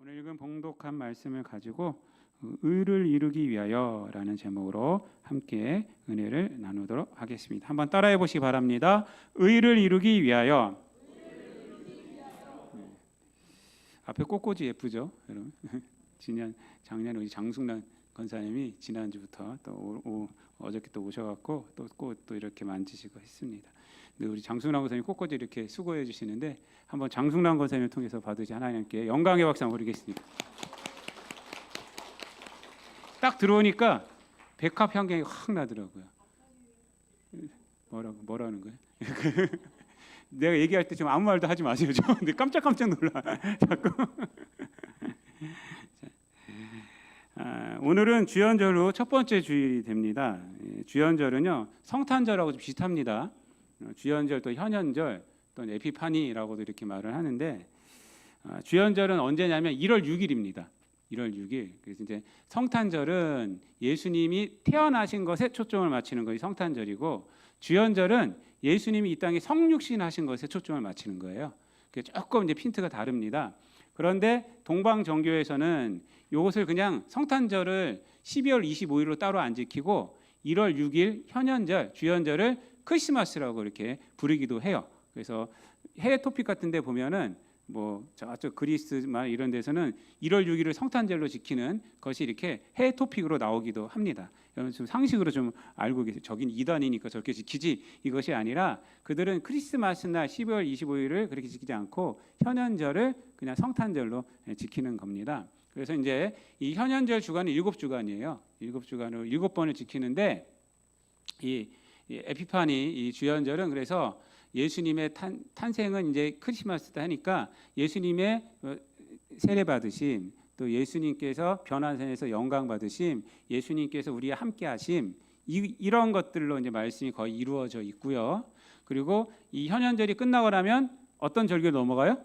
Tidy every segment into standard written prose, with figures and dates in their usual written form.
오늘 읽은 봉독한 말씀을 가지고 의를 이루기 위하여라는 제목으로 함께 은혜를 나누도록 하겠습니다. 한번 따라해 보시기 바랍니다. 의를 이루기 위하여. 앞에 꽃꽂이 예쁘죠, 여러분? 작년에 우리 장숙란 권사님이 지난주부터 또 어저께 또 오셔갖고 또 꽃도 이렇게 만지시고 했습니다. 근데 우리 장숙란 권사님 꽃꽂이 이렇게 수고해 주시는데 한번 장숙란 권사님을 통해서 받으시 하나님께 영광의 박수 부르겠습니다. 딱 들어오니까 백합 향기가 확 나더라고요. 뭐라는 거예요? 내가 얘기할 때 좀 아무 말도 하지 마세요. 근데 깜짝 놀라. 자꾸. 오늘은 주연절로 첫 번째 주일이 됩니다. 주연절은요 성탄절하고 좀 비슷합니다. 주연절 또 현연절 또 에피파니라고도 이렇게 말을 하는데 주연절은 언제냐면 1월 6일입니다. 1월 6일. 그래서 이제 성탄절은 예수님이 태어나신 것에 초점을 맞추는 것이 성탄절이고 주연절은 예수님이 이 땅에 성육신하신 것에 초점을 맞추는 거예요. 그게 조금 이제 핀트가 다릅니다. 그런데 동방정교에서는 이것을 그냥 성탄절을 12월 25일로 따로 안 지키고 1월 6일 현연절, 주연절을 크리스마스라고 이렇게 부르기도 해요. 그래서 해외 토픽 같은 데 보면은 뭐 저쪽 그리스나 이런 데서는 1월 6일을 성탄절로 지키는 것이 이렇게 해외 토픽으로 나오기도 합니다. 여러분 좀 상식으로 좀 알고 계세요. 저긴 이단이니까 저렇게 지키지 이것이 아니라 그들은 크리스마스나 12월 25일을 그렇게 지키지 않고 현연절을 그냥 성탄절로 지키는 겁니다. 그래서 이제 이 현연절 주간은 7주간이에요. 7주간으로 7번을 지키는데 이 에피파니 이 주연절은 그래서 예수님의 탄생은 이제 크리스마스 때 하니까 예수님의 세례 받으심, 또 예수님께서 변화산에서 영광 받으심, 예수님께서 우리와 함께 하심 이런 것들로 이제 말씀이 거의 이루어져 있고요. 그리고 이 현연절이 끝나고 나면 어떤 절기로 넘어가요?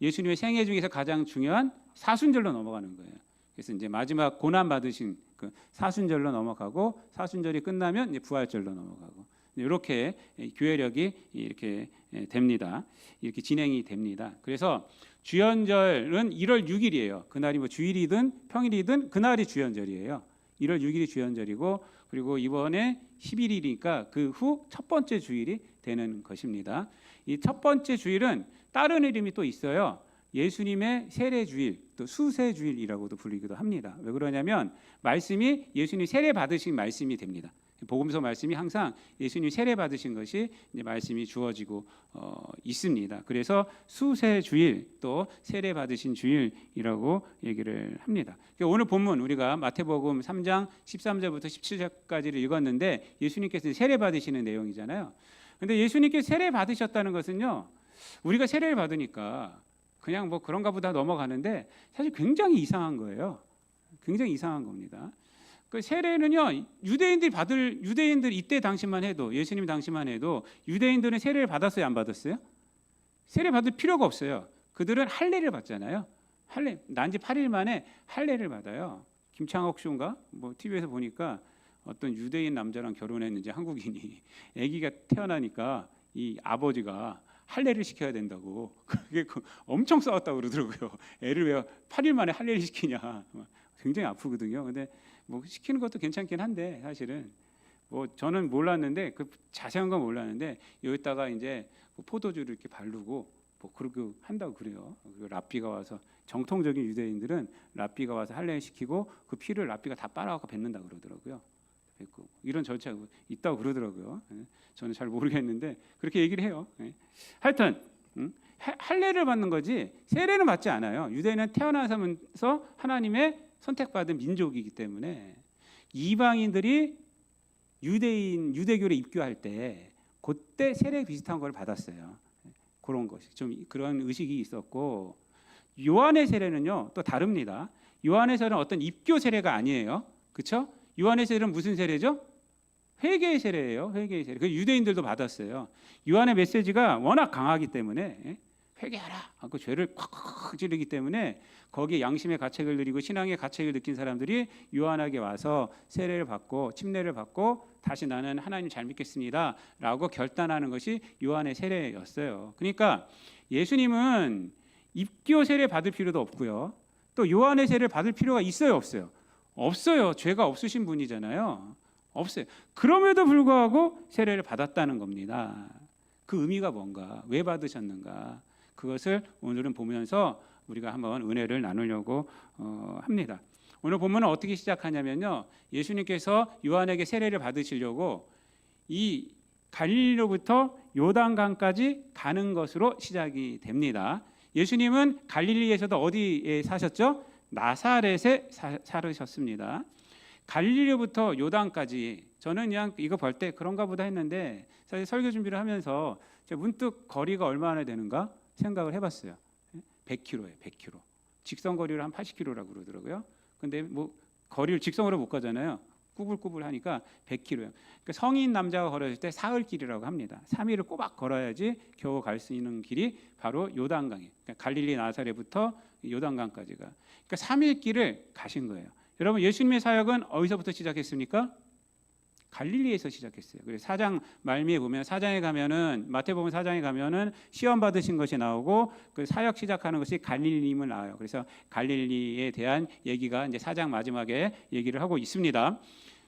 예수님의 생애 중에서 가장 중요한 사순절로 넘어가는 거예요. 그래서 이제 마지막 고난 받으신 그 사순절로 넘어가고 사순절이 끝나면 이제 부활절로 넘어가고 이렇게 교회력이 이렇게 됩니다. 이렇게 진행이 됩니다. 그래서 주연절은 1월 6일이에요. 그날이 뭐 주일이든 평일이든 그날이 주연절이에요. 1월 6일이 주연절이고 그리고 이번에 11일이니까 그 후 첫 번째 주일이 되는 것입니다. 이 첫 번째 주일은 다른 이름이 또 있어요. 예수님의 세례주일, 또 수세주일이라고도 불리기도 합니다. 왜 그러냐면 말씀이 예수님이 세례 받으신 말씀이 됩니다. 복음서 말씀이 항상 예수님이 세례 받으신 것이 이제 말씀이 주어지고 있습니다. 그래서 수세주일 또 세례 받으신 주일이라고 얘기를 합니다. 오늘 본문 우리가 마태복음 3장 13절부터 17절까지를 읽었는데 예수님께서 세례 받으시는 내용이잖아요. 그런데 예수님께서 세례 받으셨다는 것은요, 우리가 세례를 받으니까 그냥 뭐 그런가 보다 넘어가는데 사실 굉장히 이상한 거예요. 굉장히 이상한 겁니다. 그 세례는요, 유대인들 이때 당시만 해도 예수님 당시만 해도 유대인들은 세례를 받았어요, 안 받았어요? 세례 받을 필요가 없어요. 그들은 할례를 받잖아요. 할례 난지 8일 만에 할례를 받아요. 김창옥 씨인가 뭐 TV에서 보니까 어떤 유대인 남자랑 결혼했는지 한국인이 아기가 태어나니까 이 아버지가 할례를 시켜야 된다고 그게 엄청 싸웠다고 그러더라고요. 애를 왜 8일 만에 할례를 시키냐. 굉장히 아프거든요. 근데 뭐 시키는 것도 괜찮긴 한데 사실은 뭐 저는 몰랐는데 그 자세한 건 몰랐는데 여기다가 이제 포도주를 이렇게 바르고 뭐 그렇게 한다고 그래요. 그리고 랍비가 와서 정통적인 유대인들은 랍비가 와서 할례를 시키고 그 피를 랍비가 다 빨아갖고 뱉는다 그러더라고요. 뱉고 이런 절차가 있다고 그러더라고요. 저는 잘 모르겠는데 그렇게 얘기를 해요. 하여튼 할례를 받는 거지 세례는 받지 않아요. 유대인은 태어나면서 하나님의 선택받은 민족이기 때문에 이방인들이 유대교를 입교할 때 그때 세례 비슷한 걸 받았어요. 그런 것이 좀 그런 의식이 있었고 요한의 세례는요 또 다릅니다. 요한의 세례는 어떤 입교 세례가 아니에요. 그렇죠? 요한의 세례는 무슨 세례죠? 회개의 세례예요. 회개의 세례. 그 유대인들도 받았어요. 요한의 메시지가 워낙 강하기 때문에 회개하라 하고 죄를 콱콱 찌르기 때문에 거기에 양심의 가책을 누리고 신앙의 가책을 느낀 사람들이 요한에게 와서 세례를 받고 침례를 받고 다시 나는 하나님 잘 믿겠습니다 라고 결단하는 것이 요한의 세례였어요. 그러니까 예수님은 입교 세례 받을 필요도 없고요. 또 요한의 세례를 받을 필요가 있어요, 없어요? 없어요. 죄가 없으신 분이잖아요. 없어요. 그럼에도 불구하고 세례를 받았다는 겁니다. 그 의미가 뭔가, 왜 받으셨는가, 그것을 오늘은 보면서 우리가 한번 은혜를 나누려고 합니다. 오늘 본문은 어떻게 시작하냐면요, 예수님께서 요한에게 세례를 받으시려고 이 갈릴리로부터 요단강까지 가는 것으로 시작이 됩니다. 예수님은 갈릴리에서도 어디에 사셨죠? 나사렛에 살으셨습니다. 갈릴리로부터 요단까지, 저는 그냥 이거 볼 때 그런가 보다 했는데, 사실 설교 준비를 하면서 제가 문득 거리가 얼마나 되는가 생각을 해봤어요. 100km예요. 100km. 직선 거리를 한 80km라고 그러더라고요. 근데 뭐 거리를 직선으로 못 가잖아요. 꾸불꾸불 하니까 100km예요. 그러니까 성인 남자가 걸어질 때 사흘길이라고 합니다. 3일을 꼬박 걸어야지 겨우 갈 수 있는 길이 바로 요단강이에요. 그러니까 갈릴리 나사렛부터 요단강까지가. 그러니까 3일 길을 가신 거예요. 여러분, 예수님의 사역은 어디서부터 시작했습니까? 갈릴리에서 시작했어요. 그래서 4장 말미에 보면, 4장에 가면은, 마태복음 4장에 가면은 시험 받으신 것이 나오고 그 사역 시작하는 것이 갈릴리임을 나와요. 그래서 갈릴리에 대한 얘기가 이제 4장 마지막에 얘기를 하고 있습니다.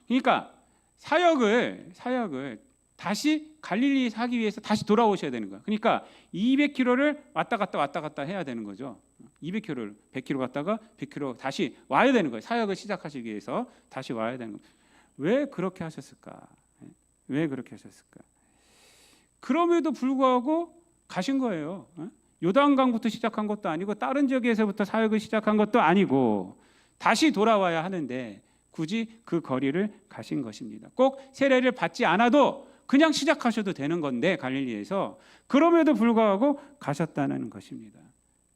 그러니까 사역을 다시 갈릴리 하기 위해서 다시 돌아오셔야 되는 거예요. 그러니까 200km를 왔다 갔다 해야 되는 거죠. 200km를 100km 갔다가 100km 다시 와야 되는 거예요. 사역을 시작하시기 위해서 다시 와야 되는 거예요. 왜 그렇게 하셨을까? 왜 그렇게 하셨을까? 그럼에도 불구하고 가신 거예요. 요단강부터 시작한 것도 아니고 다른 지역에서부터 사역을 시작한 것도 아니고 다시 돌아와야 하는데 굳이 그 거리를 가신 것입니다. 꼭 세례를 받지 않아도 그냥 시작하셔도 되는 건데, 갈릴리에서, 그럼에도 불구하고 가셨다는 것입니다.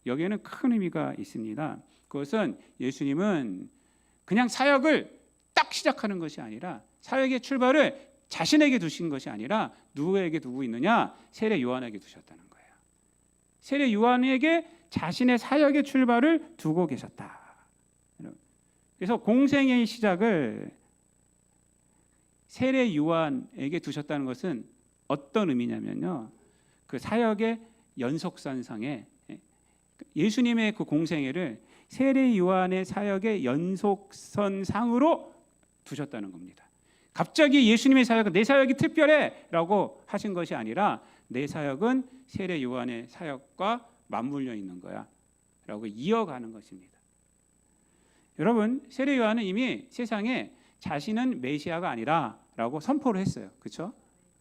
여기에는 큰 의미가 있습니다. 그것은 예수님은 그냥 사역을 딱 시작하는 것이 아니라, 사역의 출발을 자신에게 두신 것이 아니라 누구에게 두고 있느냐? 세례 요한에게 두셨다는 거예요. 세례 요한에게 자신의 사역의 출발을 두고 계셨다. 그래서 공생의 시작을 세례 요한에게 두셨다는 것은 어떤 의미냐면요, 그 사역의 연속선상에 예수님의 그 공생애를 세례 요한의 사역의 연속선상으로 두셨다는 겁니다. 갑자기 예수님의 사역은 내 사역이 특별해라고 하신 것이 아니라, 내 사역은 세례 요한의 사역과 맞물려 있는 거야라고 이어가는 것입니다. 여러분, 세례 요한은 이미 세상에 자신은 메시아가 아니라라고 선포를 했어요. 그렇죠?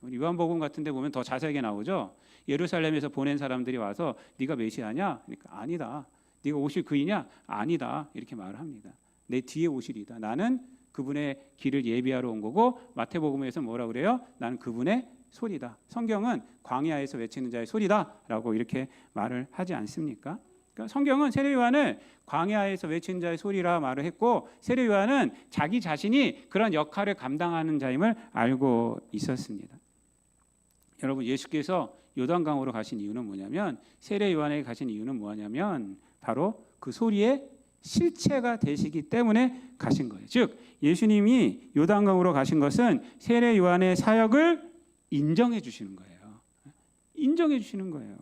요한복음 같은 데 보면 더 자세하게 나오죠. 예루살렘에서 보낸 사람들이 와서 네가 메시아냐? 그러니까 아니다. 네가 오실 그이냐? 아니다. 이렇게 말을 합니다. 내 뒤에 오시리다. 나는 그분의 길을 예비하러 온 거고, 마태복음에서 뭐라 그래요? 나는 그분의 소리다. 성경은 광야에서 외치는 자의 소리다라고 이렇게 말을 하지 않습니까? 그러니까 성경은 세례 요한을 광야에서 외친 자의 소리라 말을 했고, 세례 요한은 자기 자신이 그런 역할을 감당하는 자임을 알고 있었습니다. 여러분, 예수께서 요단강으로 가신 이유는 뭐냐면, 세례 요한에게 가신 이유는 뭐냐면 바로 그 소리의 실체가 되시기 때문에 가신 거예요. 즉, 예수님이 요단강으로 가신 것은 세례 요한의 사역을 인정해 주시는 거예요. 인정해 주시는 거예요.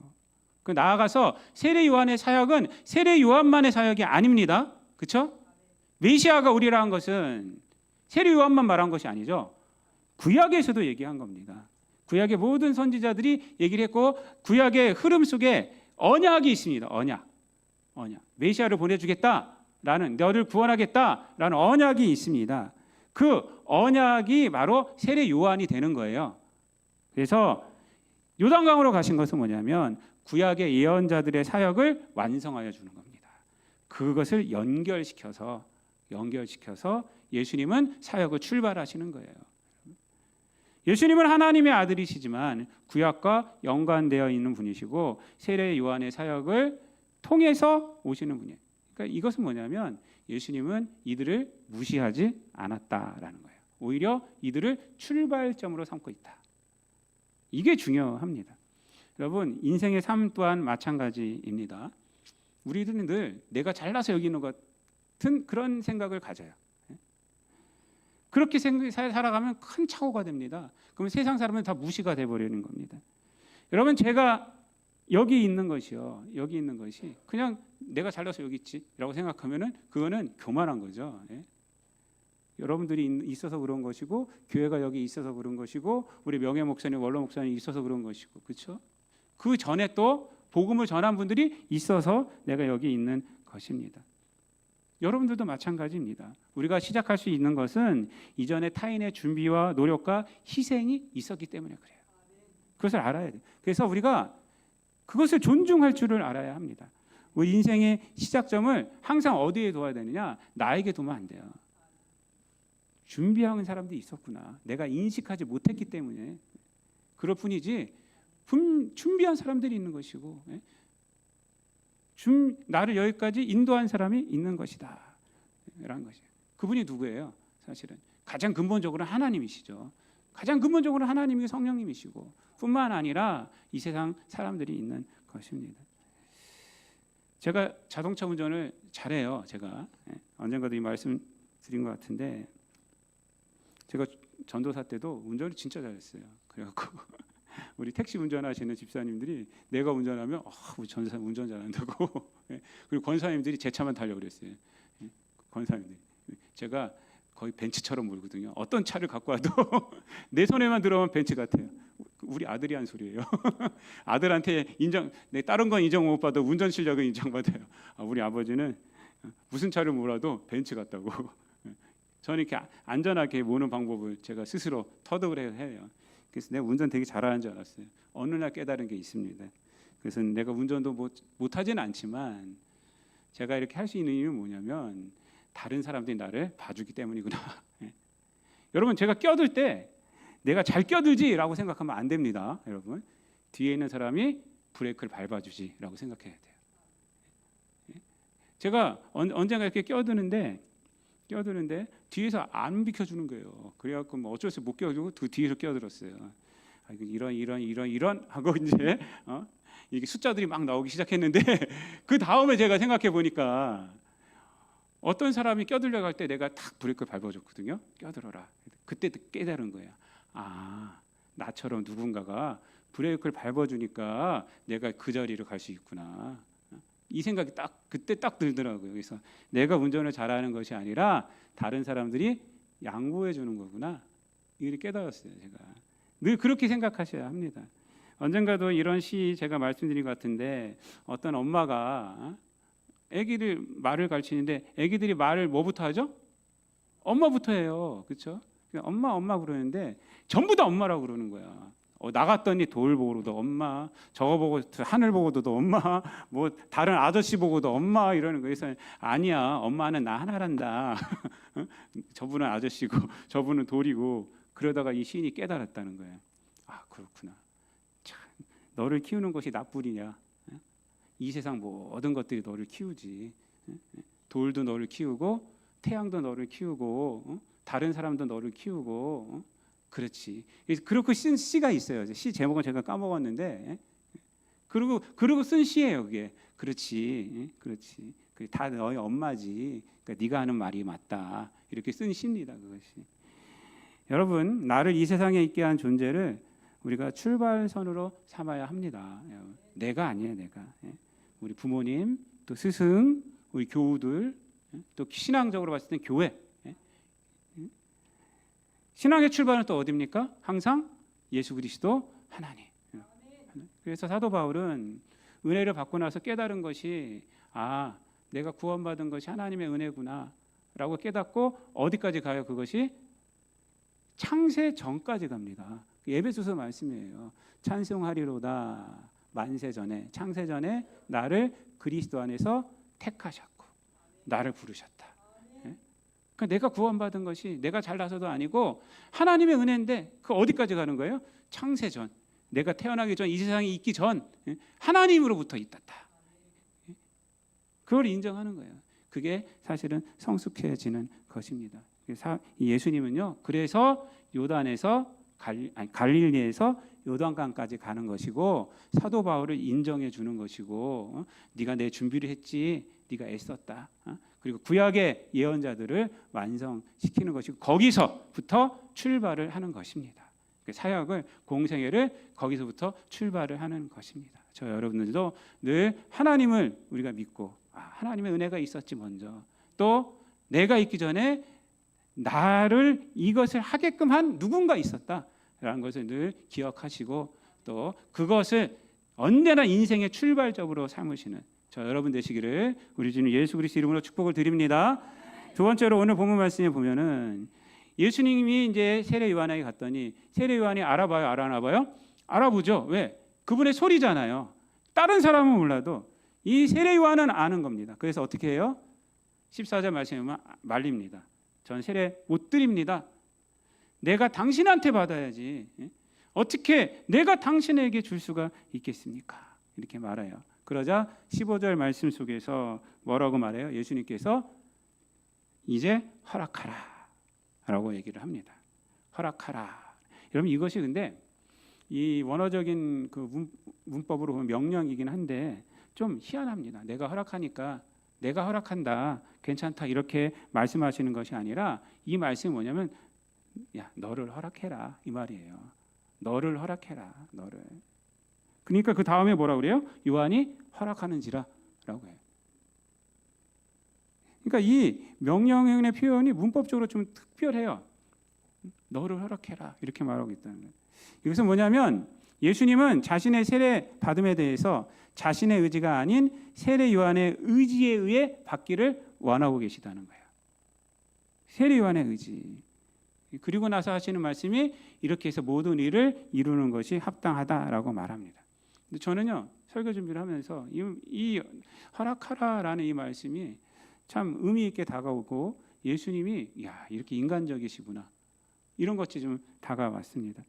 그 나아가서 세례 요한의 사역은 세례 요한만의 사역이 아닙니다. 그렇죠? 메시아가 오리라 한 것은 세례 요한만 말한 것이 아니죠. 구약에서도 얘기한 겁니다. 구약의 모든 선지자들이 얘기를 했고, 구약의 흐름 속에 언약이 있습니다. 언약. 메시아를 보내주겠다라는, 너를 구원하겠다라는 언약이 있습니다. 그 언약이 바로 세례 요한이 되는 거예요. 그래서 요단강으로 가신 것은 뭐냐면 구약의 예언자들의 사역을 완성하여 주는 겁니다. 그것을 연결시켜서 예수님은 사역을 출발하시는 거예요. 예수님은 하나님의 아들이시지만 구약과 연관되어 있는 분이시고, 세례 요한의 사역을 통해서 오시는 분이에요. 그러니까 이것은 뭐냐면 예수님은 이들을 무시하지 않았다라는 거예요. 오히려 이들을 출발점으로 삼고 있다. 이게 중요합니다. 여러분, 인생의 삶 또한 마찬가지입니다. 우리들은 늘 내가 잘나서 여기는 것 같은 그런 생각을 가져요. 그렇게 살아가면 큰 착오가 됩니다. 그러면 세상 사람은 다 무시가 돼버리는 겁니다. 여러분, 제가 여기 있는 것이요. 여기 있는 것이 그냥 내가 잘나서 여기 있지라고 생각하면은 그거는 교만한 거죠. 예? 여러분들이 있어서 그런 것이고 교회가 여기 있어서 그런 것이고 우리 명예 목사님, 원로 목사님 있어서 그런 것이고 그렇죠? 그 전에 또 복음을 전한 분들이 있어서 내가 여기 있는 것입니다. 여러분들도 마찬가지입니다. 우리가 시작할 수 있는 것은 이전에 타인의 준비와 노력과 희생이 있었기 때문에 그래요. 그것을 알아야 돼요. 그래서 우리가 그것을 존중할 줄을 알아야 합니다. 우리 인생의 시작점을 항상 어디에 둬야 되느냐? 나에게 두면 안 돼요. 준비하는 사람들이 있었구나. 내가 인식하지 못했기 때문에 그럴 뿐이지 준비한 사람들이 있는 것이고 나를 여기까지 인도한 사람이 있는 것이다 라는 것이에요. 그분이 누구예요? 사실은 가장 근본적으로 하나님이시죠. 가장 근본적으로 하나님이 성령님이시고 뿐만 아니라 이 세상 사람들이 있는 것입니다. 제가 자동차 운전을 잘해요. 제가 언젠가도 이 말씀 드린 것 같은데 제가 전도사 때도 운전을 진짜 잘했어요. 그래갖고 우리 택시 운전하시는 집사님들이 내가 운전하면 우리 전도사 운전 잘한다고 그리고 권사님들이 제 차만 타려고 그랬어요. 권사님들이 제가 거의 벤츠처럼 몰거든요. 어떤 차를 갖고 와도 내 손에만 들어오면 벤츠 같아요. 우리 아들이 한 소리예요. 아들한테 인정, 다른 건 인정 못 받아도 운전 실력은 인정받아요. 우리 아버지는 무슨 차를 몰아도 벤츠 같다고. 저는 이렇게 안전하게 모는 방법을 제가 스스로 터득을 해요. 그래서 내가 운전 되게 잘하는 줄 알았어요. 어느 날 깨달은 게 있습니다. 그래서 내가 운전도 못하지는 않지만 제가 이렇게 할 수 있는 이유는 뭐냐면 다른 사람들이 나를 봐주기 때문이구나. 여러분 제가 껴들 때 내가 잘 껴들지라고 생각하면 안 됩니다. 여러분 뒤에 있는 사람이 브레이크를 밟아주지라고 생각해야 돼요. 제가 언젠가 이렇게 껴드는데 뒤에서 안 비켜주는 거예요. 그래갖고 뭐 어쩔 수 못 껴주고 그 뒤에서 껴들었어요. 이런 하고 이제 이게 숫자들이 막 나오기 시작했는데 그 다음에 제가 생각해 보니까 어떤 사람이 껴들려 갈 때 내가 탁 브레이크를 밟아줬거든요. 껴들어라. 그때 깨달은 거예요. 나처럼 누군가가 브레이크를 밟아주니까 내가 그 자리로 갈 수 있구나. 이 생각이 그때 딱 들더라고요. 그래서 내가 운전을 잘하는 것이 아니라 다른 사람들이 양보해 주는 거구나. 이걸 깨달았어요. 제가 늘 그렇게 생각하셔야 합니다. 언젠가도 이런 시 제가 말씀드린 것 같은데 어떤 엄마가 아기들 말을 가르치는데 아기들이 말을 뭐부터 하죠? 엄마부터 해요. 그렇죠? 엄마 그러는데 전부 다 엄마라고 그러는 거야. 나갔더니 돌 보고도 엄마, 저거 보고 하늘 보고도 엄마, 뭐 다른 아저씨 보고도 엄마 이러는 거예요. 그래서 아니야, 엄마는 나 하나란다. 저분은 아저씨고 저분은 돌이고. 그러다가 이 시인이 깨달았다는 거예요. 그렇구나. 참, 너를 키우는 것이 나뿐이냐? 이 세상 모든 것들이 너를 키우지. 돌도 너를 키우고 태양도 너를 키우고 다른 사람도 너를 키우고 그렇지. 그렇게 쓴 시가 있어요. 시 제목은 제가 까먹었는데 그리고 쓴 시예요. 그게 그렇지. 그게 다 너희 엄마지. 그러니까 네가 하는 말이 맞다. 이렇게 쓴 시입니다. 그것이. 여러분 나를 이 세상에 있게 한 존재를 우리가 출발선으로 삼아야 합니다. 내가 아니에요. 내가. 우리 부모님 또 스승 우리 교우들 또 신앙적으로 봤을 때 교회 신앙의 출발은 또 어디입니까? 항상 예수 그리스도 하나님. 그래서 사도 바울은 은혜를 받고 나서 깨달은 것이 내가 구원받은 것이 하나님의 은혜구나 라고 깨닫고 어디까지 가요? 그것이 창세 전까지 갑니다. 에베소서 말씀이에요. 찬송하리로다 만세 전에 창세 전에 나를 그리스도 안에서 택하셨고 나를 부르셨다. 그러니까 내가 구원받은 것이 내가 잘나서도 아니고 하나님의 은혜인데 그 어디까지 가는 거예요? 창세 전 내가 태어나기 전 이 세상이 있기 전 하나님으로부터 있었다. 그걸 인정하는 거예요. 그게 사실은 성숙해지는 것입니다. 예수님은요. 그래서 요단에서 갈릴리에서 요단강까지 가는 것이고 사도 바울을 인정해 주는 것이고 네가 내 준비를 했지. 네가 애썼다. 그리고 구약의 예언자들을 완성시키는 것이고 거기서부터 출발을 하는 것입니다. 사역을 공생애를 거기서부터 출발을 하는 것입니다. 저 여러분들도 늘 하나님을 우리가 믿고 하나님의 은혜가 있었지 먼저 또 내가 있기 전에 나를 이것을 하게끔 한 누군가 있었다라는 것을 늘 기억하시고 또 그것을 언제나 인생의 출발점으로 삼으시는 저 여러분 되시기를 우리 주님 예수 그리스도 이름으로 축복을 드립니다. 두 번째로 오늘 본문 말씀에 보면은 예수님이 이제 세례 요한에게 갔더니 세례 요한이 알아봐요, 안 알아봐요? 알아보죠. 왜? 그분의 소리잖아요. 다른 사람은 몰라도 이 세례 요한은 아는 겁니다. 그래서 어떻게 해요? 14절 말씀에 보면 말립니다. 전 세례 못 드립니다. 내가 당신한테 받아야지. 어떻게 내가 당신에게 줄 수가 있겠습니까? 이렇게 말해요. 그러자 15절 말씀 속에서 뭐라고 말해요? 예수님께서 이제 허락하라 라고 얘기를 합니다. 허락하라. 여러분 이것이 근데 이 원어적인 그 문법으로 보면 명령이긴 한데 좀 희한합니다. 내가 허락하니까 내가 허락한다 괜찮다 이렇게 말씀하시는 것이 아니라 이 말씀이 뭐냐면 야 너를 허락해라 이 말이에요. 너를 허락해라 너를. 그러니까 그 다음에 뭐라 그래요? 요한이 허락하는지라 라고 해요. 그러니까 이 명령의 표현이 문법적으로 좀 특별해요. 너를 허락해라 이렇게 말하고 있다는 거예요. 이것은 뭐냐면 예수님은 자신의 세례 받음에 대해서 자신의 의지가 아닌 세례 요한의 의지에 의해 받기를 원하고 계시다는 거예요. 세례 요한의 의지. 그리고 나서 하시는 말씀이 이렇게 해서 모든 일을 이루는 것이 합당하다라고 말합니다. 근데 저는요 설교 준비를 하면서 이 허락하라라는 이 말씀이 참 의미 있게 다가오고 예수님이 야 이렇게 인간적이시구나 이런 것이 좀 다가왔습니다.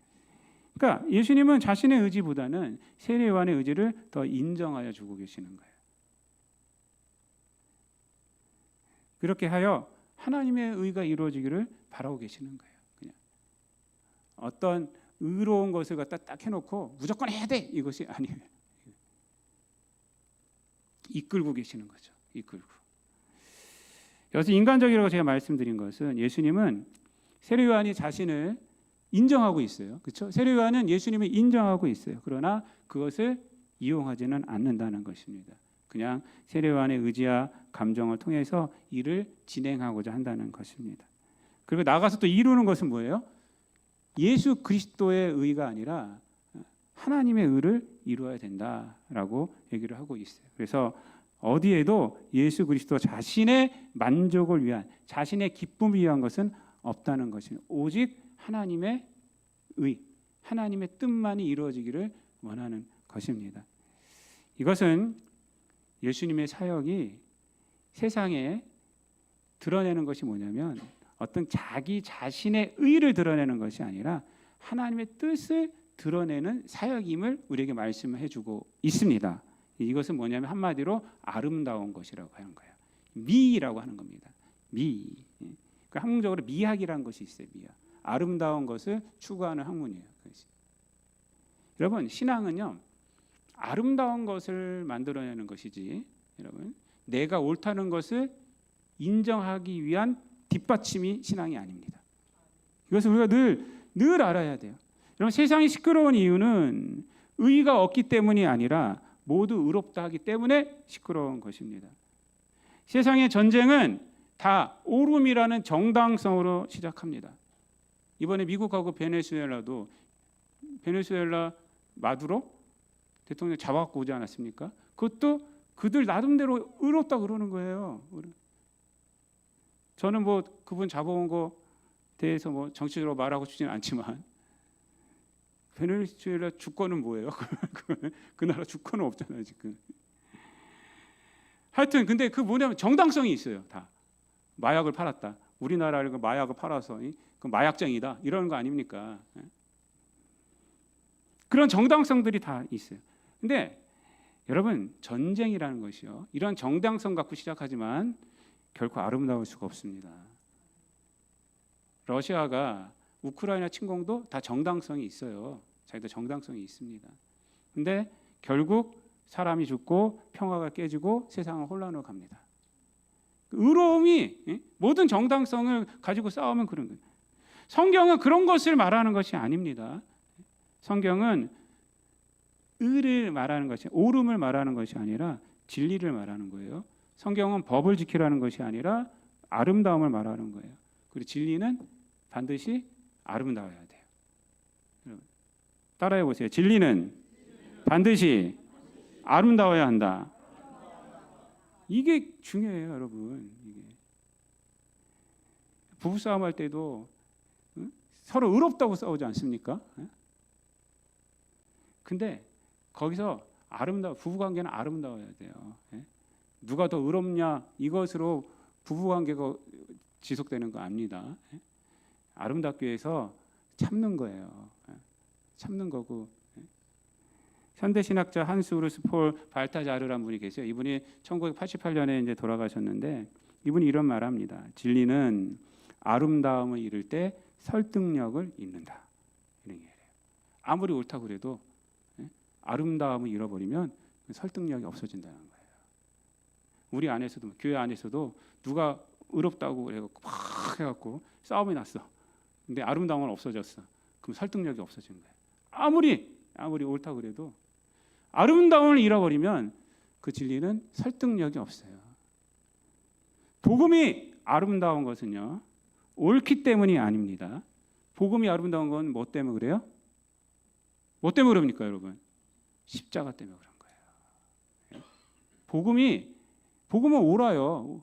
그러니까 예수님은 자신의 의지보다는 세례 요한의 의지를 더 인정하여 주고 계시는 거예요. 그렇게 하여 하나님의 의가 이루어지기를 바라고 계시는 거예요. 그냥 어떤 의로운 것을 갖다 딱 해놓고 무조건 해야 돼 이것이 아니에요. 이끌고 계시는 거죠. 이끌고. 여기서 인간적이라고 제가 말씀드린 것은 예수님은 세례 요한이 자신을 인정하고 있어요. 그렇죠? 세례 요한은 예수님을 인정하고 있어요. 그러나 그것을 이용하지는 않는다는 것입니다. 그냥 세례 요한의 의지와 감정을 통해서 일을 진행하고자 한다는 것입니다. 그리고 나가서 또 이루는 것은 뭐예요? 예수 그리스도의 의가 아니라 하나님의 의를 이루어야 된다라고 얘기를 하고 있어요. 그래서 어디에도 예수 그리스도 자신의 만족을 위한 자신의 기쁨을 위한 것은 없다는 것입니다. 오직 하나님의 의, 하나님의 뜻만이 이루어지기를 원하는 것입니다. 이것은 예수님의 사역이 세상에 드러내는 것이 뭐냐면 어떤 자기 자신의 의를 드러내는 것이 아니라 하나님의 뜻을 드러내는 사역임을 우리에게 말씀해 주고 있습니다. 이것은 뭐냐면 한마디로 아름다운 것이라고 하는 거예요. 미라고 하는 겁니다. 미. 그러니까 학문적으로 미학이라는 것이 있어요. 미학. 아름다운 것을 추구하는 학문이에요. 여러분 신앙은요 아름다운 것을 만들어내는 것이지 여러분 내가 옳다는 것을 인정하기 위한 뒷받침이 신앙이 아닙니다. 이것을 우리가 늘 알아야 돼요. 여러분 세상이 시끄러운 이유는 의의가 없기 때문이 아니라 모두 의롭다 하기 때문에 시끄러운 것입니다. 세상의 전쟁은 다 옳음이라는 정당성으로 시작합니다. 이번에 미국하고 베네수엘라도 베네수엘라 마두로 대통령 잡아갖고 오지 않았습니까? 그것도 그들 나름대로 의롭다 그러는 거예요. 저는 뭐 그분 잡아온 거 대해서 뭐 정치적으로 말하고 싶지는 않지만 베네수엘라 주권은 뭐예요? 그 나라 주권은 없잖아요 지금. 하여튼 근데 그 뭐냐면 정당성이 있어요. 다 마약을 팔았다. 우리나라를 그 마약을 팔아서 그 마약쟁이다 이러는 거 아닙니까? 그런 정당성들이 다 있어요. 근데 여러분 전쟁이라는 것이요 이런 정당성 갖고 시작하지만 결코 아름다울 수가 없습니다. 러시아가 우크라이나 침공도 다 정당성이 있어요. 자기도 정당성이 있습니다. 근데 결국 사람이 죽고 평화가 깨지고 세상은 혼란으로 갑니다. 의로움이 모든 정당성을 가지고 싸우면 그런 거예요. 성경은 그런 것을 말하는 것이 아닙니다. 성경은 의를 말하는 것이 옳음을 말하는 것이 아니라 진리를 말하는 거예요. 성경은 법을 지키라는 것이 아니라 아름다움을 말하는 거예요. 그리고 진리는 반드시 아름다워야 돼요. 여러분, 따라해 보세요. 진리는 반드시 아름다워야 한다. 이게 중요해요, 여러분. 이게. 부부싸움 할 때도 서로 의롭다고 싸우지 않습니까? 근데 거기서 부부관계는 아름다워야 돼요. 누가 더 의롭냐 이것으로 부부관계가 지속되는 거 압니다. 아름답게 해서 참는 거예요. 참는 거고. 현대신학자 한스 우르스 폴 발타자르라는 분이 계세요. 이분이 1988년에 이제 돌아가셨는데 이분이 이런 말합니다. 진리는 아름다움을 이룰 때 설득력을 잃는다. 이런 얘기예요. 아무리 옳다고 그래도 아름다움을 잃어버리면 설득력이 없어진다는 거예요. 우리 안에서도 교회 안에서도 누가 의롭다고 그래갖고 막 해갖고 싸움이 났어. 근데 아름다움은 없어졌어. 그럼 설득력이 없어진 거예요. 아무리 옳다고 그래도 아름다움을 잃어버리면 그 진리는 설득력이 없어요. 복음이 아름다운 것은요 옳기 때문이 아닙니다. 복음이 아름다운 건 뭐 때문에 그래요? 뭐 때문에 그럽니까, 여러분? 십자가 때문에 그런 거예요. 복음은 옳아요.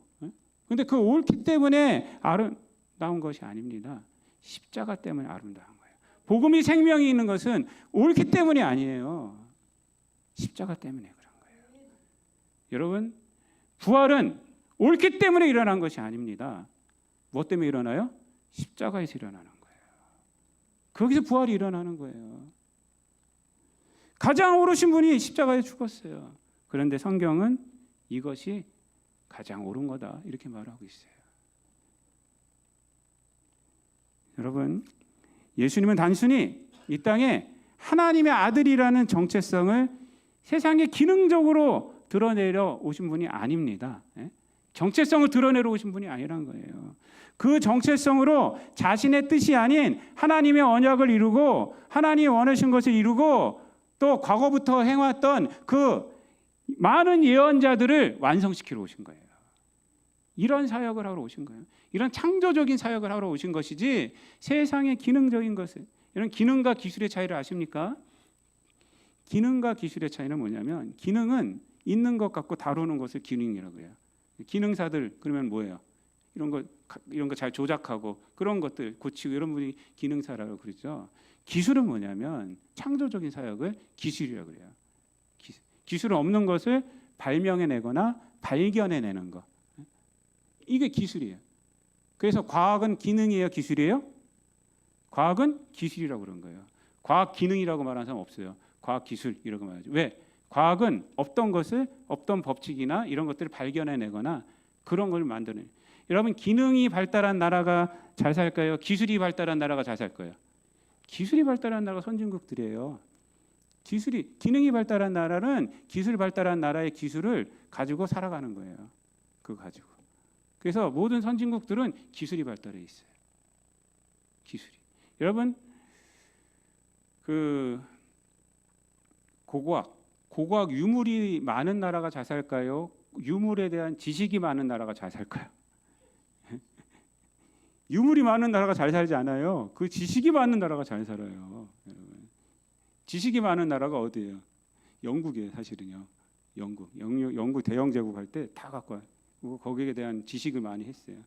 근데 그 옳기 때문에 아름다운 것이 아닙니다. 십자가 때문에 아름다운 거예요. 복음이 생명이 있는 것은 옳기 때문이 아니에요. 십자가 때문에 그런 거예요. 여러분, 부활은 옳기 때문에 일어난 것이 아닙니다. 무엇 때문에 일어나요? 십자가에서 일어나는 거예요. 거기서 부활이 일어나는 거예요. 가장 옳으신 분이 십자가에 죽었어요. 그런데 성경은 이것이 가장 옳은 거다 이렇게 말하고 있어요. 여러분, 예수님은 단순히 이 땅에 하나님의 아들이라는 정체성을 세상에 기능적으로 드러내려 오신 분이 아닙니다. 정체성을 드러내려 오신 분이 아니란 거예요. 그 정체성으로 자신의 뜻이 아닌 하나님의 언약을 이루고 하나님이 원하신 것을 이루고 또 과거부터 행왔던 그 많은 예언자들을 완성시키러 오신 거예요. 이런 사역을 하러 오신 거예요. 이런 창조적인 사역을 하러 오신 것이지 세상의 기능적인 것을, 이런 기능과 기술의 차이를 아십니까? 기능과 기술의 차이는 뭐냐면 기능은 있는 것 갖고 다루는 것을 기능이라고 해요. 기능사들 그러면 뭐예요? 이런 거 잘 조작하고 그런 것들 고치고 이런 분이 기능사라고 그러죠. 기술은 뭐냐면 창조적인 사역을 기술이라고 그래요. 기술은 없는 것을 발명해내거나 발견해내는 것. 이게 기술이에요. 그래서 과학은 기능이에요, 기술이에요? 과학은 기술이라고 그런 거예요. 과학 기능이라고 말하는 사람 없어요. 과학 기술이라고 말하죠. 왜? 과학은 없던 것을 없던 법칙이나 이런 것들을 발견해내거나 그런 걸 만드는. 여러분, 기능이 발달한 나라가 잘 살까요? 기술이 발달한 나라가 잘 살 거예요? 기술이 발달한 나라가 선진국들이에요. 기능이 발달한 나라는 기술 발달한 나라의 기술을 가지고 살아가는 거예요. 그거 가지고. 그래서 모든 선진국들은 기술이 발달해 있어요. 기술이. 여러분, 그 고고학 유물이 많은 나라가 잘 살까요? 유물에 대한 지식이 많은 나라가 잘 살까요? 유물이 많은 나라가 잘 살지 않아요. 그 지식이 많은 나라가 잘 살아요. 여러분. 지식이 많은 나라가 어디예요? 영국이에요, 사실은요. 영국 대영 제국 할 때 다 갖고 와요. 거기에 대한 지식을 많이 했어요.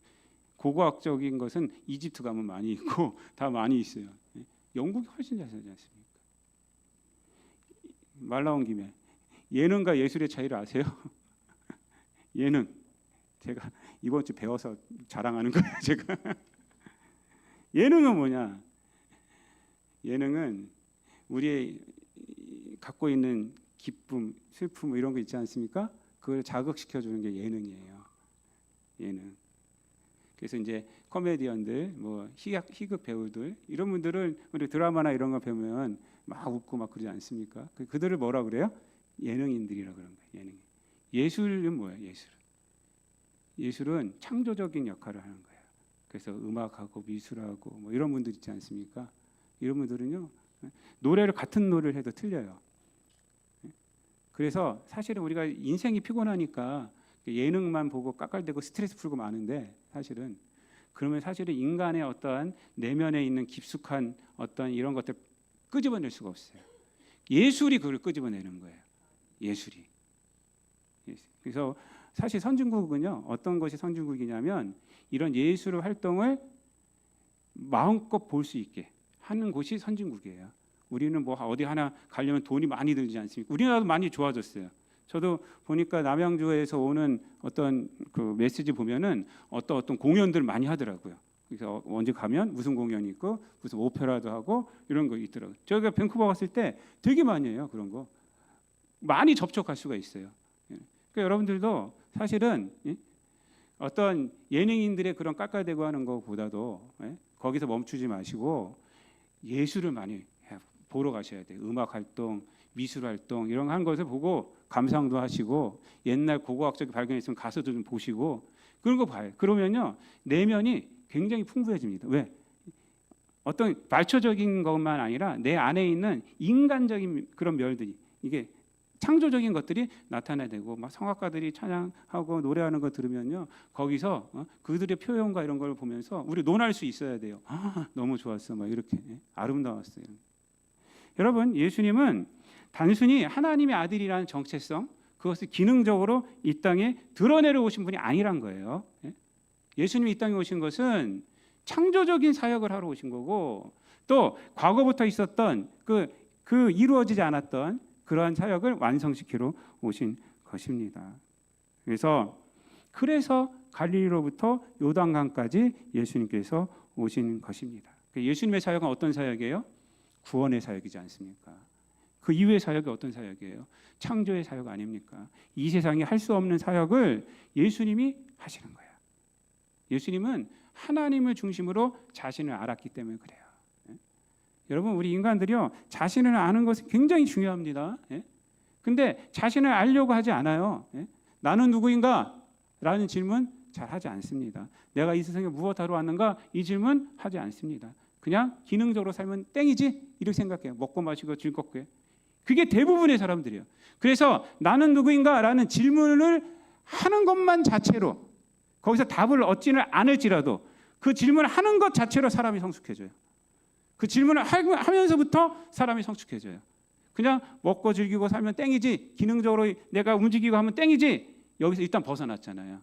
고고학적인 것은 이집트 가면 많이 있고 다 많이 있어요. 영국이 훨씬 잘 살지 않습니까? 말 나온 김에 예능과 예술의 차이를 아세요? 예능. 제가 이번 주 배워서 자랑하는 거예요, 제가. 예능은 뭐냐? 예능은 우리의 갖고 있는 기쁨, 슬픔 이런 거 있지 않습니까? 그걸 자극시켜 주는 게 예능이에요. 예능. 그래서 이제 코미디언들, 뭐 희극 배우들 이런 분들은 우리 드라마나 이런 거 보면 막 웃고 막 그러지 않습니까? 그들을 뭐라 그래요? 예능인들이라 그런 거예요. 예능. 예술은 뭐예요? 예술은 창조적인 역할을 하는 거예요. 그래서 음악하고 미술하고 뭐 이런 분들 있지 않습니까? 이런 분들은요 노래를 같은 노래를 해도 틀려요. 그래서 사실은 우리가 인생이 피곤하니까 예능만 보고 깎아대고 스트레스 풀고 마는데 사실은 그러면 사실은 인간의 어떠한 내면에 있는 깊숙한 어떤 이런 것들 끄집어낼 수가 없어요. 예술이 그걸 끄집어내는 거예요. 예술이. 그래서 사실 선진국은요, 어떤 것이 선진국이냐면 이런 예술 활동을 마음껏 볼 수 있게 하는 곳이 선진국이에요. 우리는 뭐 어디 하나 가려면 돈이 많이 들지 않습니까? 우리나라도 많이 좋아졌어요. 저도 보니까 남양주에서 오는 어떤 그 메시지 보면은 어떤 공연들 많이 하더라고요. 그래서 언제 가면 무슨 공연이 있고 무슨 오페라도 하고 이런 거 있더라고요. 저희가 밴쿠버 갔을 때 되게 많이 해요. 그런 거 많이 접촉할 수가 있어요. 그러니까 여러분들도 사실은 어떤 예능인들의 그런 깎아대고 하는 것보다도 거기서 멈추지 마시고 예술을 많이 보러 가셔야 돼요. 음악 활동, 미술 활동 이런 거 하는 것을 보고 감상도 하시고 옛날 고고학적 발견이 있으면 가서도 좀 보시고 그런 거 봐요. 그러면요 내면이 굉장히 풍부해집니다. 왜? 어떤 말초적인 것만 아니라 내 안에 있는 인간적인 그런 멸들이 이게 창조적인 것들이 나타나되고 막 성악가들이 찬양하고 노래하는 거 들으면요 거기서 그들의 표현과 이런 걸 보면서 우리 논할 수 있어야 돼요. 너무 좋았어, 막 이렇게 아름다웠어요. 여러분, 예수님은 단순히 하나님의 아들이라는 정체성 그것을 기능적으로 이 땅에 드러내려 오신 분이 아니란 거예요. 예수님이 이 땅에 오신 것은 창조적인 사역을 하러 오신 거고 또 과거부터 있었던 그 이루어지지 않았던 그러한 사역을 완성시키러 오신 것입니다. 그래서 갈릴리로부터 요단강까지 예수님께서 오신 것입니다. 예수님의 사역은 어떤 사역이에요? 구원의 사역이지 않습니까? 그 이후의 사역이 어떤 사역이에요? 창조의 사역 아닙니까? 이 세상이 할 수 없는 사역을 예수님이 하시는 거예요. 예수님은 하나님을 중심으로 자신을 알았기 때문에 그래요. 여러분, 우리 인간들이요 자신을 아는 것이 굉장히 중요합니다. 근데 자신을 알려고 하지 않아요. 나는 누구인가? 라는 질문 잘 하지 않습니다. 내가 이 세상에 무엇하러 왔는가? 이 질문 하지 않습니다. 그냥 기능적으로 살면 땡이지? 이렇게 생각해요. 먹고 마시고 즐겁게. 그게 대부분의 사람들이에요. 그래서 나는 누구인가? 라는 질문을 하는 것만 자체로 거기서 답을 얻지는 않을지라도 그 질문을 하는 것 자체로 사람이 성숙해져요. 그 질문을 하면서부터 사람이 성숙해져요. 그냥 먹고 즐기고 살면 땡이지, 기능적으로 내가 움직이고 하면 땡이지, 여기서 일단 벗어났잖아요.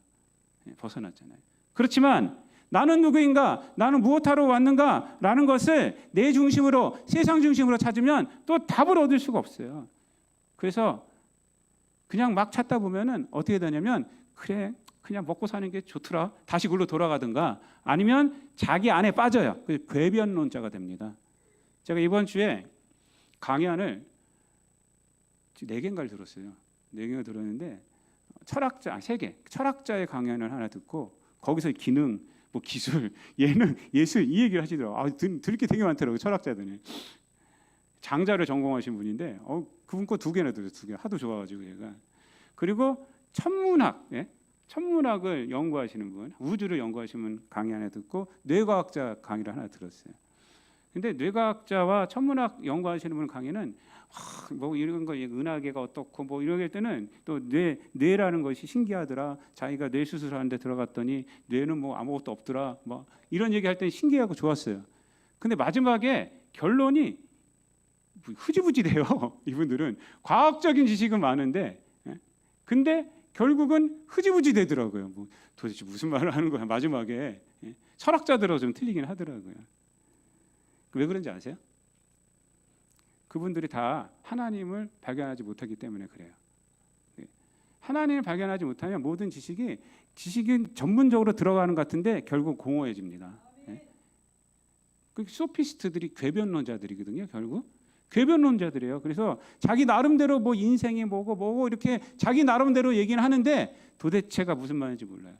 벗어났잖아요. 그렇지만 나는 누구인가, 나는 무엇하러 왔는가 라는 것을 내 중심으로, 세상 중심으로 찾으면 또 답을 얻을 수가 없어요. 그래서 그냥 막 찾다 보면은 어떻게 되냐면 그래 그냥 먹고 사는 게 좋더라, 다시 그걸로 돌아가든가, 아니면 자기 안에 빠져요. 궤변론자가 됩니다. 제가 이번 주에 강연을 4개인가를 들었어요. 4개를 들었는데 철학자 3개 철학자의 강연을 하나 듣고 거기서 기능, 뭐 기술, 예능, 예술 이 얘기를 하시더라고요. 들을 게 되게 많더라고요. 철학자들이. 장자를 전공하신 분인데 그분 거 2개나 들었어요. 2개 하도 좋아가지고 얘가. 그리고 천문학, 천문학을 연구하시는 분, 우주를 연구하시는 분 강의 하나 듣고 뇌과학자 강의를 하나 들었어요. 근데 뇌과학자와 천문학 연구하시는 분 강의는 뭐 이런 거 은하계가 어떻고 뭐 이럴 때는 또 뇌라는 것이 신기하더라. 자기가 뇌 수술하는데 들어갔더니 뇌는 뭐 아무것도 없더라. 뭐 이런 얘기할 때는 신기하고 좋았어요. 근데 마지막에 결론이 흐지부지돼요. 이분들은 과학적인 지식은 많은데, 근데 결국은 흐지부지 되더라고요. 뭐 도대체 무슨 말을 하는 거야? 마지막에 철학자들하고 좀 틀리긴 하더라고요. 왜 그런지 아세요? 그분들이 다 하나님을 발견하지 못하기 때문에 그래요. 하나님을 발견하지 못하면 모든 지식이 전문적으로 들어가는 것 같은데 결국 공허해집니다. 그 소피스트들이 궤변론자들이거든요. 결국 궤변론자들이에요. 그래서 자기 나름대로 뭐 인생이 뭐고 이렇게 자기 나름대로 얘기는 하는데 도대체가 무슨 말인지 몰라요.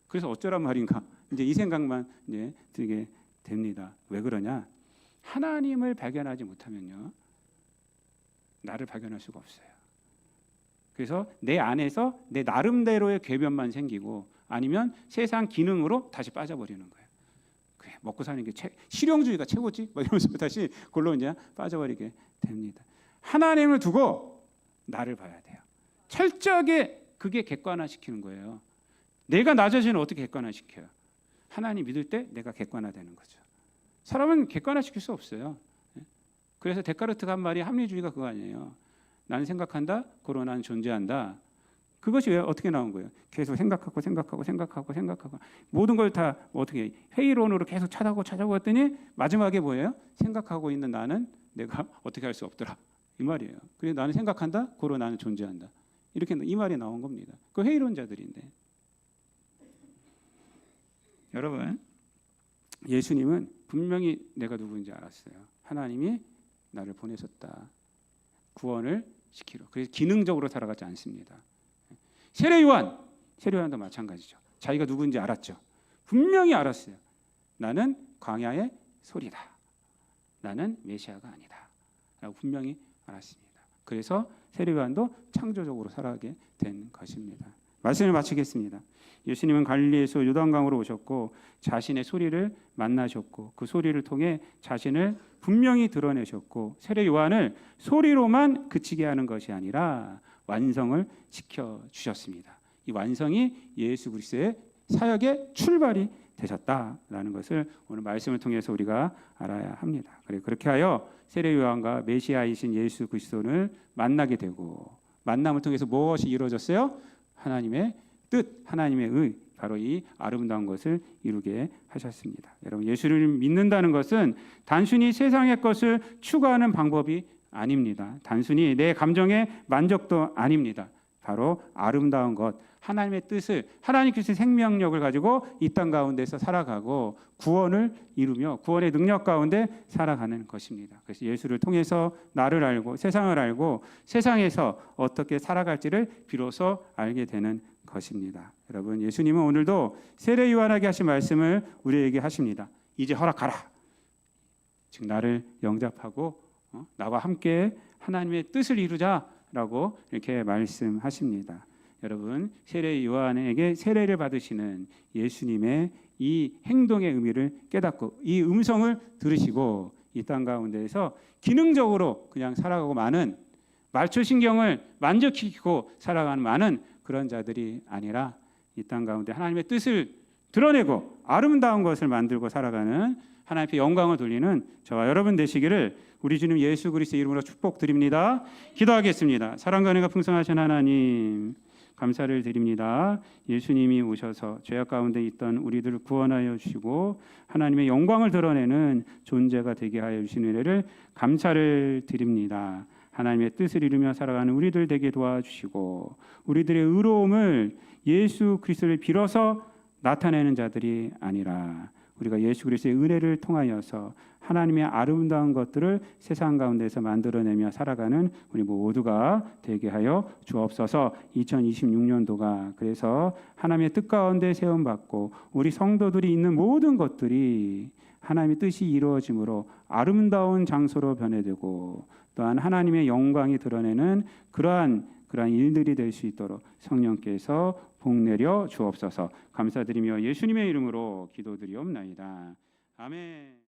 그래서 어쩌란 말인가? 이제 이 생각만 이제 들게 됩니다. 왜 그러냐? 하나님을 발견하지 못하면요, 나를 발견할 수가 없어요. 그래서 내 안에서 내 나름대로의 궤변만 생기고 아니면 세상 기능으로 다시 빠져버리는 거예요. 그래, 먹고 사는 게 실용주의가 최고지? 막 이러면서 다시 골로 이제 빠져버리게 됩니다. 하나님을 두고 나를 봐야 돼요. 철저하게 그게 객관화시키는 거예요. 내가 낮아지는 어떻게 객관화시켜요? 하나님 믿을 때 내가 객관화되는 거죠. 사람은 객관화시킬 수 없어요. 그래서 데카르트가 한 말이 합리주의가 그거 아니에요. 나는 생각한다, 고로 나는 존재한다. 그것이 왜 어떻게 나온 거예요? 계속 생각하고 모든 걸 다 어떻게 회의론으로 계속 찾아보고 했더니 마지막에 뭐예요? 생각하고 있는 나는 내가 어떻게 할 수 없더라 이 말이에요. 그래서 나는 생각한다, 고로 나는 존재한다. 이렇게 이 말이 나온 겁니다. 그 회의론자들인데 여러분 예수님은 분명히 내가 누구인지 알았어요. 하나님이 나를 보내셨다. 구원을 시키러. 그래서 기능적으로 살아가지 않습니다. 세례 요한도 마찬가지죠. 자기가 누구인지 알았죠. 분명히 알았어요. 나는 광야의 소리다. 나는 메시아가 아니다. 라고 분명히 알았습니다. 그래서 세례 요한도 창조적으로 살아가게 된 것입니다. 말씀을 마치겠습니다. 예수님은 갈릴리에서 요단강으로 오셨고 자신의 소리를 만나셨고 그 소리를 통해 자신을 분명히 드러내셨고 세례 요한을 소리로만 그치게 하는 것이 아니라 완성을 지켜주셨습니다. 이 완성이 예수 그리스도의 사역의 출발이 되셨다라는 것을 오늘 말씀을 통해서 우리가 알아야 합니다. 그렇게 하여 세례 요한과 메시아이신 예수 그리스도를 만나게 되고 만남을 통해서 무엇이 이루어졌어요? 하나님의 뜻, 하나님의 의, 바로 이 아름다운 것을 이루게 하셨습니다. 여러분 예수를 믿는다는 것은 단순히 세상의 것을 추구하는 방법이 아닙니다. 단순히 내 감정의 만족도 아닙니다. 바로 아름다운 것, 하나님의 뜻을, 하나님께서 생명력을 가지고 이 땅 가운데서 살아가고 구원을 이루며 구원의 능력 가운데 살아가는 것입니다. 그래서 예수를 통해서 나를 알고 세상을 알고 세상에서 어떻게 살아갈지를 비로소 알게 되는 것입니다. 여러분 예수님은 오늘도 세례 요한에게 하신 말씀을 우리에게 하십니다. 이제 허락하라. 즉 나를 영접하고 나와 함께 하나님의 뜻을 이루자라고 이렇게 말씀하십니다. 여러분 세례 요한에게 세례를 받으시는 예수님의 이 행동의 의미를 깨닫고 이 음성을 들으시고 이 땅 가운데에서 기능적으로 그냥 살아가고 많은 말초신경을 만족시키고 살아가는 많은 그런 자들이 아니라 이 땅 가운데 하나님의 뜻을 드러내고 아름다운 것을 만들고 살아가는 하나님께 영광을 돌리는 저와 여러분 되시기를 우리 주님 예수 그리스도의 이름으로 축복드립니다. 기도하겠습니다. 사랑과 은혜가 풍성하신 하나님 감사를 드립니다. 예수님이 오셔서 죄악 가운데 있던 우리들을 구원하여 주시고 하나님의 영광을 드러내는 존재가 되게 하여 주신 은혜를 감사를 드립니다. 하나님의 뜻을 이루며 살아가는 우리들 되게 도와주시고 우리들의 의로움을 예수 그리스도를 빌어서 나타내는 자들이 아니라 우리가 예수 그리스도의 은혜를 통하여서 하나님의 아름다운 것들을 세상 가운데서 만들어내며 살아가는 우리 모두가 되게 하여 주옵소서. 2026년도가 그래서 하나님의 뜻 가운데 세움받고 우리 성도들이 있는 모든 것들이 하나님의 뜻이 이루어짐으로 아름다운 장소로 변해되고 또한 하나님의 영광이 드러내는 그러한 일들이 될 수 있도록 성령께서 복내려 주옵소서. 감사드리며 예수님의 이름으로 기도드리옵나이다. 아멘.